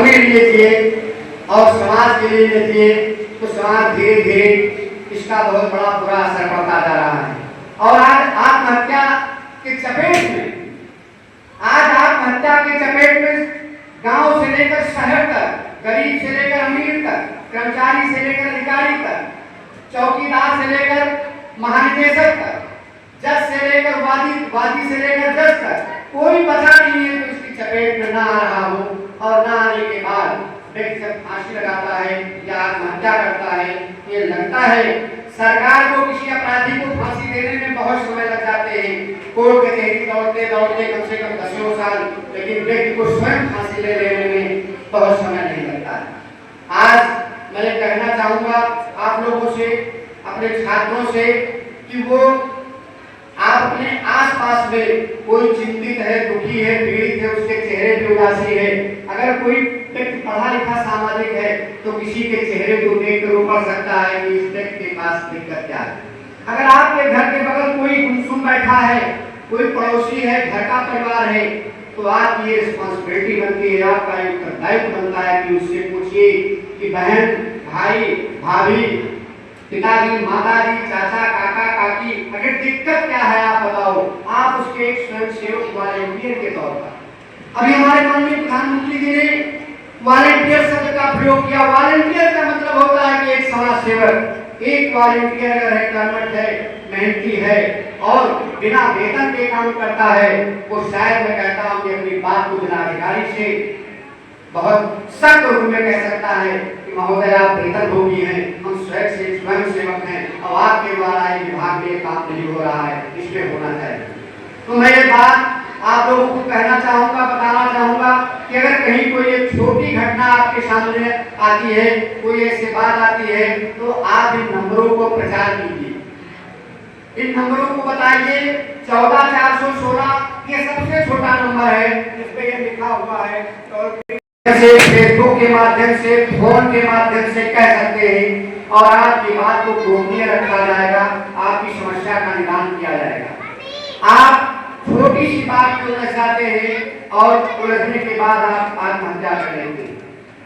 अपने लिए जिए और समाज के लिए जिए तो समाज धीरे धीरे इसका बहुत बड़ा बुरा असर पड़ता जा रहा है। और आज आत्महत्या के चपेट में गांव से लेकर शहर तक, गरीब से लेकर अमीर तक, कर्मचारी से लेकर अधिकारी तक, चौकीदार से लेकर महानिदेशक तक, जज से लेकर वादी से लेकर जज तक, कोई बचा नहीं है तो इसकी चपेट में ना आ रहा हो। और ना आने के बाद व्यक्ति जब फांसी लगाता है या आत्महत्या करता है, ये लगता है सरकार को किसी अपराधी को फांसी देने में बहुत समय लग जाते हैं, कोर्ट कचहरी दौड़ते दौड़ते कम से कम 10 साल, लेकिन व्यक्ति को स्वयं फांसी ले लेने में बहुत समय नहीं लगता है। आज मैं कहना चाहूंगा आप लोगों से, अपने छात्रों से कि वो आप अपने आसपास में कोई चिंतित है, दुखी है, पीड़ित है, उसके चेहरे पे उदासी है, अगर कोई व्यक्ति पढ़ा लिखा सामाजिक है तो किसी के चेहरे को देखकर वो पढ़ सकता है कि इस व्यक्ति के पास दिक्कत क्या है। अगर आपके घर के बगल कोई गुमसुम बैठा है, कोई पड़ोसी है, घर का परिवार है, तो आपकी ये रिस्पॉन्सिबिलिटी बनती है, आपका एक दायित्व बनता है कि उससे पूछिए कि बहन, भाई, भाभी, पिताजी, माताजी, चाचा, काका, काकी, अगर दिक्कत क्या है आप बताओ। आप उसके एक स्वयंसेवक वॉलंटियर के तौर पर, अभी हमारे माननीय प्रधानमंत्री जी ने वॉलंटियर शब्द का प्रयोग किया। वॉलंटियर का मतलब होता है कि एक समाज सेवक, एक वॉलंटियर अगर है, कर्मठ है, मेहनती है और बिना वेतन के काम करता है, वो शायद मैं कहता हूँ कि अपनी बात को जिलाधिकारी से बहुत सख्त रूप में कह सकता है कि महोदय आप वेतन भोगी हैं, हम स्वयं सेवक हैं और आपके द्वारा ये विभाग में काम नहीं हो रहा है, इसमें होना चाहिए। तो मैं ये बात आप लोगों को कहना चाहूंगा, बताना चाहूंगा कि अगर कहीं कोई एक छोटी घटना आपके सामने आती है, कोई ऐसी बात आती है, तो आप इन नंबरों को प्रचार कीजिए, इन नंबरों को बताइए। 14416 ये सबसे छोटा नंबर है, इस पे ये लिखा हुआ है, फेसबुक के माध्यम से, फोन के माध्यम से कह सकते हैं और आपकी बात को गोपनीय रखा जाएगा, आपकी समस्या का निदान किया जाएगा। आप छोटी सी बात को उलझाते हैं और उलझने के बाद आप आत्महत्या करेंगे।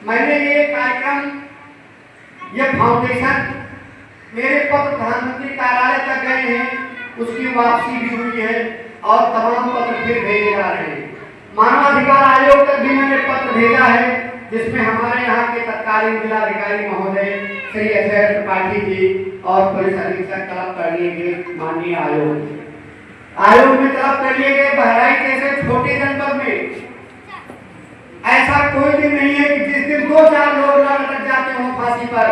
मैंने ये कार्यक्रम, ये फाउंडेशन मेरे पत्र प्रधानमंत्री कार्यालय तक गए हैं, उसकी वापसी भी हुई है और तमाम पत्र फिर भेजे जा रहे हैं। मानवाधिकार आयोग तक भी मैंने पत्र भेजा है, जिसमें हमारे यहाँ के तत्कालीन जिलाधिकारी महोदय श्री अजय त्रिपाठी जी और पुलिस अधीक्षक तलब कर लिए गए माननीय आयोग में तलब कर लिए गए। बहराइच जैसे छोटे जनपद में ऐसा कोई दिन नहीं है कि जिस दिन 2-4 लोग लटक जाते हों फांसी पर,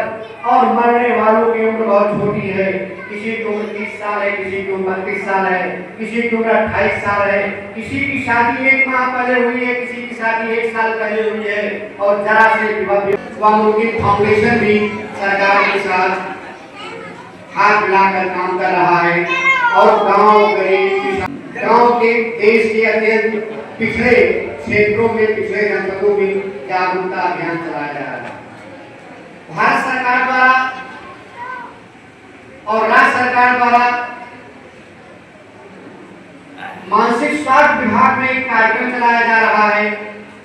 और मरने वालों की उम्र बहुत छोटी है, किसी की उम्र 30 साल है, किसी की उम्र 32 साल है, किसी की उम्र 28 साल है, किसी की शादी 1 माह पहले हुई है, किसी की शादी 1 साल पहले हुई है। और जरा से विवाह फाउंडेशन भी सरकार के साथ हाथ मिलाकर काम कर रहा है और गांव के देश के अत्यंत पिछड़े क्षेत्रों में, पिछड़े जनपदों में जागरूकता अभियान चलाया जा रहा है। भारत सरकार द्वारा और राज्य सरकार द्वारा मानसिक स्वास्थ्य विभाग में एक कार्यक्रम चलाया जा रहा है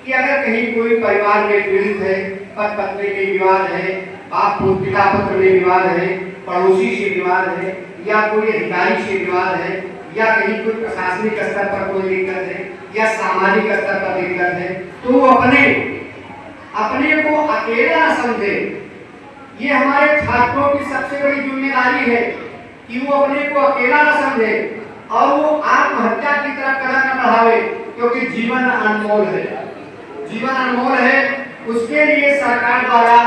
कि अगर कहीं कोई परिवार में पीड़ित है, पति पत्नी में विवाद है, बाप पिता पुत्र में विवाद है, पड़ोसी से विवाद है, या कोई अधिकारी से विवाद है, या कहीं कोई प्रशासनिक स्तर पर कोई दिक्कत है, या सामाजिक स्तर पर दिक्कत है, तो वो अपने को अकेला न समझे। ये हमारे छात्रों की सबसे बड़ी जिम्मेदारी है कि वो अपने को अकेला न समझे और वो आत्महत्या की तरफ कदम न बढ़ावे, क्योंकि जीवन अनमोल है, जीवन अनमोल है। उसके लिए सरकार द्वारा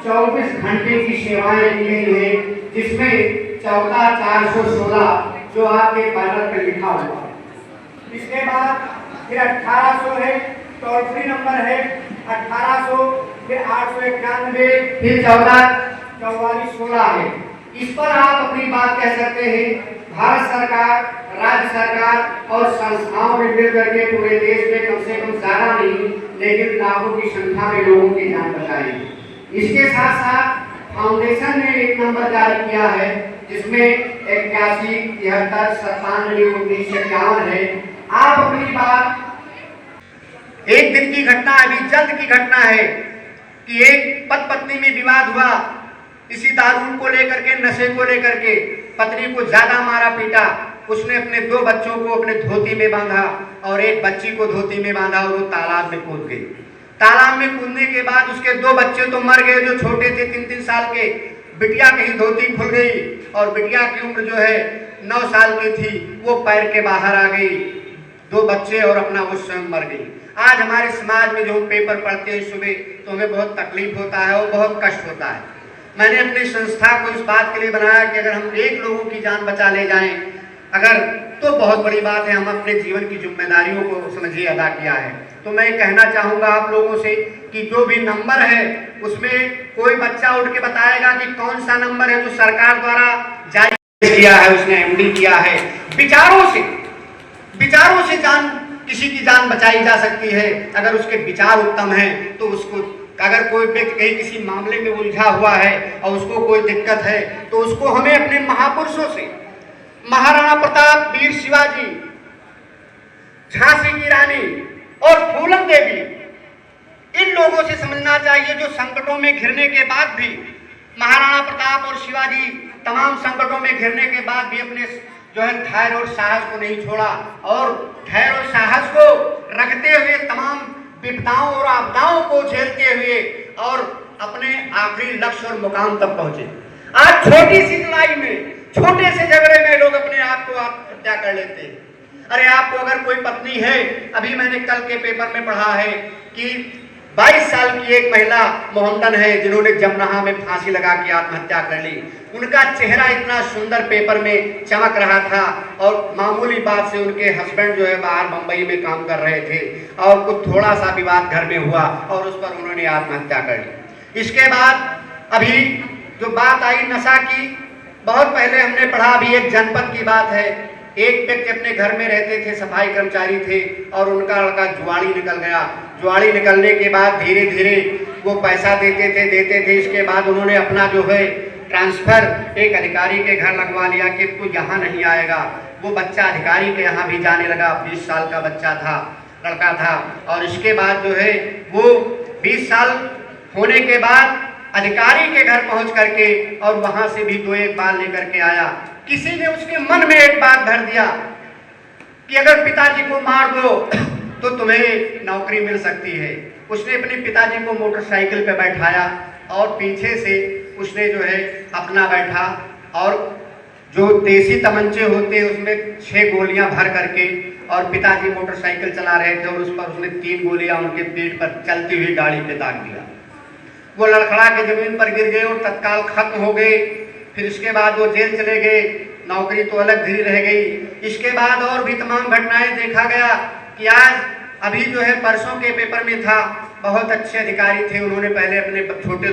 24 घंटे की सेवाएं दी गई है, जिसमें 14416 जो आपके बैनर पर लिखा हुआ है। इसके बाद फिर 1800 है, टोल फ्री नंबर है 1800, फिर 891, फिर 144416 है। इस पर आप अपनी बात कह सकते हैं। भारत सरकार, राज्य सरकार और संस्थाओं में मिलकर के पूरे देश में कम से कम ज्यादा नहीं लेकिन लाखों की संख्या में लोगों की जान बचाई। इसके साथ साथ फाउंडेशन ने एक नंबर जारी किया है, जिसमें 81 73 97 19 51 है। आप अपनी बात एक दिन की घटना, अभी जल्द की घटना है कि एक पति पत्नी में विवाद हुआ, इसी दारू को लेकर के, नशे को लेकर के। पत्नी को ज्यादा मारा पीटा, उसने अपने 2 बच्चों को अपने धोती में बांधा और एक बच्ची को धोती में बांधा और वो तालाब में कूद गई। तालाब में कूदने के बाद उसके 2 बच्चे तो मर गए जो छोटे थे 3-3 साल के। बिटिया की धोती खुल गई और बिटिया की उम्र जो है 9 साल की थी, वो पैर के बाहर आ गई। 2 बच्चे और अपना वो स्वयं मर गई। आज हमारे समाज में जो हम पेपर पढ़ते हैं सुबह, तो हमें बहुत तकलीफ होता है और बहुत कष्ट होता है। मैंने अपनी संस्था को इस बात के लिए बनाया कि अगर हम 1 लोगों की जान बचा ले जाएं, अगर तो बहुत बड़ी बात है। हम अपने जीवन की जिम्मेदारियों को समझिए अदा किया है। तो मैं कहना चाहूँगा आप लोगों से कि जो भी नंबर है उसमें कोई बच्चा उठ के बताएगा कि कौन सा नंबर है जो सरकार द्वारा जारी किया है, उसने एमडी किया है। विचारों से जान, किसी की जान बचाई जा सकती है अगर उसके विचार उत्तम हैं। तो उसको, अगर कोई व्यक्ति कहीं किसी मामले में उलझा हुआ है और उसको कोई दिक्कत है, तो उसको हमें अपने महापुरुषों से, महाराणा प्रताप, वीर शिवाजी, झांसी की रानी और फूलन देवी, इन लोगों से समझना चाहिए जो संकटों में घिरने के बाद भी, महाराणा प्रताप और शिवाजी तमाम संकटों में घिरने के बाद भी अपने जो है धैर्य और साहस को नहीं छोड़ा और धैर्य और साहस को रखते हुए तमाम विपदाओं और आपदाओं को झेलते हुए और अपने आखिरी लक्ष्य और मुकाम तक पहुंचे। आज छोटी सी लड़ाई में, छोटे से झगड़े में लोग अपने आप को आत्महत्या कर लेते हैं। अरे आपको अगर कोई पत्नी है, अभी मैंने कल के पेपर में पढ़ा है कि 22 साल की एक महिला मोहम्मदन है जिन्होंने जमनाहा में फांसी लगा के आत्महत्या कर ली। उनका चेहरा इतना सुंदर पेपर में चमक रहा था और मामूली बात से उनके हस्बैंड जो है बाहर मुंबई में काम कर रहे थे और कुछ थोड़ा सा विवाद घर में हुआ और उस पर उन्होंने आत्महत्या कर ली। इसके बाद अभी जो बात आई नशा की, बहुत पहले हमने पढ़ा, अभी एक जनपद की बात है। एक व्यक्ति अपने घर में रहते थे, सफाई कर्मचारी थे और उनका लड़का जुआड़ी निकल गया। जुआड़ी निकलने के बाद धीरे धीरे वो पैसा देते थे। इसके बाद उन्होंने अपना जो है ट्रांसफर एक अधिकारी के घर लगवा लिया कि तू यहाँ नहीं आएगा। वो बच्चा अधिकारी के यहाँ भी जाने लगा, 20 साल का बच्चा था, लड़का था। और इसके बाद जो है वो 20 साल होने के बाद अधिकारी के घर पहुंच करके और वहां से भी 2-1 बार लेकर के आया। किसी ने उसके मन में एक बात धर दिया कि अगर पिताजी को मार दो तो तुम्हें नौकरी मिल सकती है। उसने अपने पिताजी को मोटरसाइकिल पे बैठाया और पीछे से उसने जो है अपना बैठा और जो देसी तमंचे होते उसमें 6 गोलियां भर करके, और पिताजी मोटरसाइकिल चला रहे थे और उस पर उसने 3 गोलियां उनके पीठ पर चलती हुई गाड़ी पे दाग दिया। वो लड़खड़ा के जमीन पर गिर गए और तत्काल खत्म हो गए। फिर इसके बाद वो जेल चले गए, नौकरी तो अलग धरी रह गई। इसके बाद और भी तमाम घटनाएं देखा गया कि आज अभी जो है परसों के पेपर में था, बहुत अच्छे अधिकारी थे, उन्होंने पहले अपने छोटे